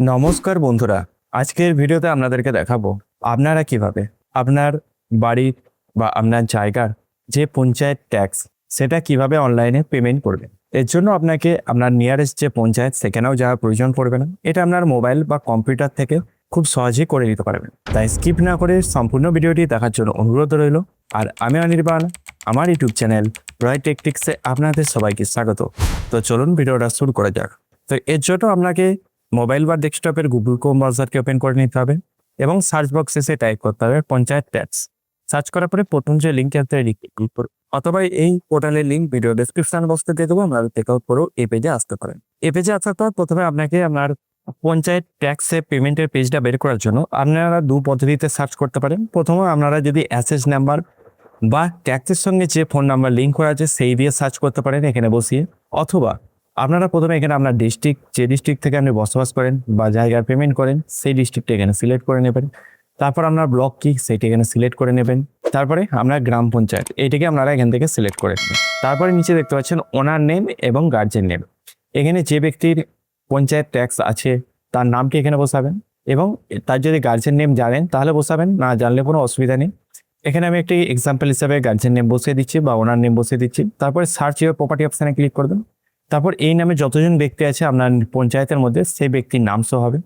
নমস্কার বন্ধুরা, আজকের ভিডিওতে আপনাদেরকে দেখাবো আপনারা কিভাবে আপনার বাড়ির বা আপনার জায়গার যে পঞ্চায়েত ট্যাক্স সেটা কিভাবে অনলাইনে পেমেন্ট করবেন। এর জন্য আপনাকে আপনার নিয়ারেস্ট যে পঞ্চায়েত সেখানেও যাওয়ার প্রয়োজন পড়বে না। এটা আপনার মোবাইল বা কম্পিউটার থেকে খুব সহজেই করে নিতে পারবেন। তাই স্কিপ না করে সম্পূর্ণ ভিডিওটি দেখার জন্য অনুরোধ রইল। আর আমি অনির্বাণ, আমার ইউটিউব চ্যানেল রয় টেকটিক্সে আপনাদের সবাইকে স্বাগত। তো চলুন ভিডিওটা শুরু করা যাক। তো এর জন্য আপনাকে মোবাইল বা ডেস্কটপের গুগল ক্রোম ব্রাউজারকে ওপেন করে নিতে হবে এবং সার্চ বক্সে সে টাইপ করতে হবে পঞ্চায়েত ট্যাক্স। সার্চ করার পরে প্রথম যে লিঙ্ক আছে ক্লিক করুন, অথবা এই পোর্টালের লিঙ্ক ভিডিও ডেসক্রিপশন বক্সে দিয়ে দেবো, আপনারা চেক আউট করেও এই পেজে আসতে পারেন। এই পেজে আসার পর প্রথমে আপনাকে আপনার পঞ্চায়েত ট্যাক্সে পেমেন্টের পেজটা বের করার জন্য আপনারা দু পদ্ধতিতে সার্চ করতে পারেন। প্রথমে আপনারা যদি অ্যাসেস নাম্বার বা ট্যাক্সের সঙ্গে যে ফোন নাম্বার লিঙ্ক করা আছে সেই দিয়ে সার্চ করতে পারেন এখানে বসিয়ে, অথবা আপনারা প্রথমে এখানে আপনার ডিস্ট্রিক্ট, যে ডিস্ট্রিক্ট থেকে আপনি বসবাস করেন বা জায়গার পেমেন্ট করেন সেই ডিস্ট্রিক্টটা এখানে সিলেক্ট করে নেবেন। তারপর আপনার ব্লক কি সেইটা এখানে সিলেক্ট করে নেবেন। তারপরে আপনার গ্রাম পঞ্চায়েত এইটাকে আপনারা এখান থেকে সিলেক্ট করে নেবেন। তারপরে নিচে দেখতে পাচ্ছেন ওনার নেম এবং গার্জেন নেম। এখানে যে ব্যক্তির পঞ্চায়েত ট্যাক্স আছে তার নামটি এখানে বসাবেন, এবং তার যদি গার্জেন নেম জানেন তাহলে বসাবেন, না জানলে কোনো অসুবিধা নেই। এখানে আমি একটি এক্সাম্পল হিসাবে গার্জেন নেম বসিয়ে দিচ্ছি বা ওনার নেম বসিয়ে দিচ্ছি। তারপরে সার্চ ইউর প্রপার্টি অপশানে ক্লিক করবেন। তারপর এই নামে যতজন ব্যক্তি আছে আপনার পঞ্চায়েতের মধ্যে সেই ব্যক্তির নাম শো হবে।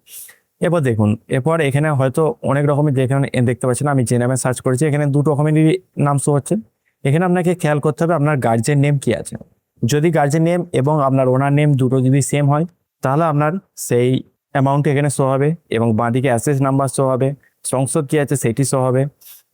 এবার দেখুন, এরপর এখানে হয়তো অনেক রকমের যেখানে দেখতে পাচ্ছেন আমি যে নামে সার্চ করেছি এখানে দুটো রকমেরই নাম শো হচ্ছে। এখানে আপনাকে খেয়াল করতে হবে আপনার গার্জেন নেম কি আছে। যদি গার্জেন নেম এবং আপনার ওনার নেম দুটো যদি সেম হয় তাহলে আপনার সেই অ্যামাউন্ট এখানে শো হবে, এবং বাঁদিকে অ্যাসেস নাম্বার শো হবে, সংসদ কি আছে সেটি শো হবে,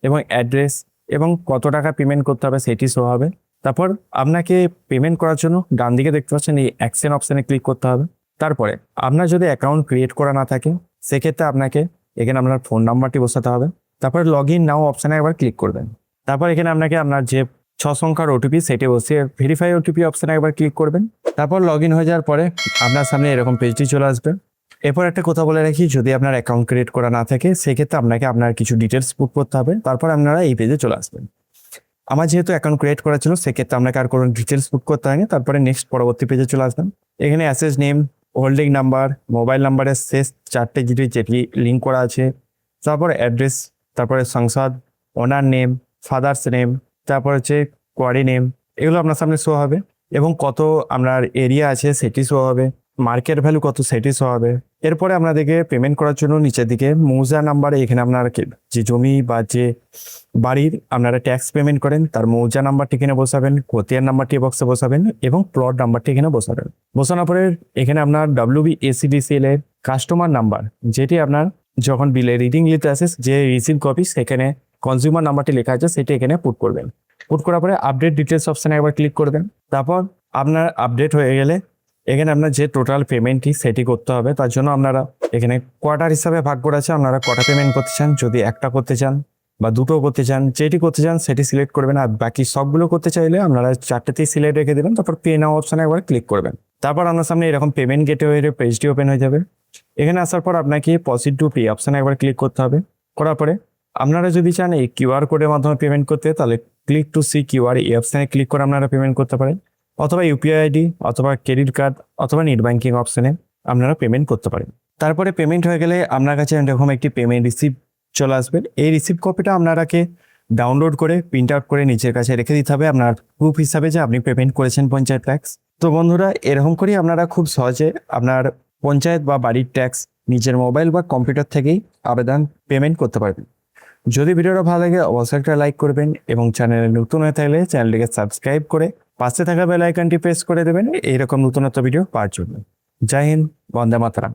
এবং অ্যাড্রেস এবং কত টাকা পেমেন্ট করতে হবে সেটি শো হবে। তারপর আপনাকে পেমেন্ট করার জন্য ডান দিকে দেখতে পাচ্ছেন এই অ্যাকশন অপশানে ক্লিক করতে হবে। তারপরে আপনার যদি অ্যাকাউন্ট ক্রিয়েট করা না থাকে সেক্ষেত্রে আপনাকে এখানে আপনার ফোন নাম্বারটি বসাতে হবে। তারপর লগ ইন নাও অপশানে একবার ক্লিক করবেন। তারপর এখানে আপনাকে আপনার যে 6 সংখ্যার ওটিপি সেটি বসিয়ে ভেরিফাই ওটিপি অপশানে একবার ক্লিক করবেন। তারপর লগ ইন হয়ে যাওয়ার পরে আপনার সামনে এরকম পেজটি চলে আসবে। এরপর একটা কথা বলে রাখি, যদি আপনার অ্যাকাউন্ট ক্রিয়েট করা না থাকে সেক্ষেত্রে আপনাকে আপনার কিছু ডিটেলস পুট করতে হবে, তারপর আপনারা এই পেজে চলে আসবেন। আমার যেহেতু অ্যাকাউন্ট ক্রিয়েট করা ছিল সেক্ষেত্রে আপনাকে আর কোনো ডিটেলস পুট করতে হয়নি। তারপরে নেক্সট পরবর্তী পেজে চলে আসবেন। এখানে assessee name, holding number, mobile নাম্বারের শেষ 4টে ডিজিট যেটি লিঙ্ক করা আছে, তারপর অ্যাড্রেস, তারপরে সংসদ, ওনার নেম, ফাদার্স নেম, তারপর হচ্ছে কোয়ারি নেম, এগুলো আপনার সামনে শো হবে, এবং কত আপনার এরিয়া আছে সেটি শো হবে, মার্কেট ভ্যালু কত সেটি শো হবে। এরপরে আপনাদেরকে পেমেন্ট করার জন্য নিচের দিকে মৌজা নাম্বারে এখানে আপনার যে জমি বা যে বাড়ির আপনারা ট্যাক্স পেমেন্ট করেন তার মৌজা নাম্বারটি এখানে বসাবেন, খতিয়ান নাম্বারটি বক্সে বসাবেন, এবং প্লট নাম্বারটি এখানে বসাবেন। বসানোর পরে এখানে আপনার WBACDCL এর কাস্টমার নাম্বার, যেটি আপনার যখন বিলে রিডিং নিতে আসে যে রিসিভ কপি সেখানে কনজিউমার নাম্বারটি লেখা আছে সেটি এখানে পুট করবেন। পুট করার পরে আপডেট ডিটেলস অপশানে একবার ক্লিক করবেন। তারপর আপনার আপডেট হয়ে গেলে এখানে আপনার যে টোটাল পেমেন্টটি সেটি করতে হবে। তার জন্য আপনারা এখানে কোয়ার্টার হিসাবে ভাগ করে আছে, আপনারা কটা পেমেন্ট করতে চান, যদি একটা করতে চান বা দুটো করতে চান, যেটি করতে চান সেটি সিলেক্ট করবেন। আর বাকি সবগুলো করতে চাইলে আপনারা 4টেতেই সিলেক্ট রেখে দেবেন। তারপর পে নাও অপশানে একবার ক্লিক করবেন। তারপর আপনার সামনে এরকম পেমেন্ট গেটওয়ে পেজটি ওপেন হয়ে যাবে। এখানে আসার পর আপনাকে প্রসিড টু পে অপশানে একবার ক্লিক করতে হবে। করার পরে আপনারা যদি চান এই QR কোডের মাধ্যমে পেমেন্ট করতে তাহলে ক্লিক টু সি QR এই অপশানে ক্লিক করে আপনারা পেমেন্ট করতে পারেন, অথবা UPI ID অথবা ক্রেডিট কার্ড অথবা নেট ব্যাঙ্কিং অপশানে আপনারা পেমেন্ট করতে পারেন। তারপরে পেমেন্ট হয়ে গেলে আপনার কাছে এরকম একটি পেমেন্ট রিসিপ্ট চলে আসবে। এই রিসিপ্ট কপিটা আপনারাকে ডাউনলোড করে প্রিন্ট আউট করে নিচের কাছে রেখে দিতে হবে আপনার প্রুফ হিসাবে যে আপনি পেমেন্ট করেছেন পঞ্চায়েত ট্যাক্স। তো বন্ধুরা, এরকম করেই আপনারা খুব সহজে আপনার পঞ্চায়েত বা বাড়ির ট্যাক্স নিজের মোবাইল বা কম্পিউটার থেকেই আবেদন পেমেন্ট করতে পারবেন। যদি ভিডিওটা ভালো লাগে অবশ্যই একটা লাইক করবেন, এবং চ্যানেলে নতুন হয়ে থাকলে চ্যানেলটিকে সাবস্ক্রাইব করে পাশে থাকা বেল আইকনটি প্রেস করে দেবেন এইরকম নতুনত্ব ভিডিও পাওয়ার জন্য। জয় হিন্দ, বন্দে মাতরম।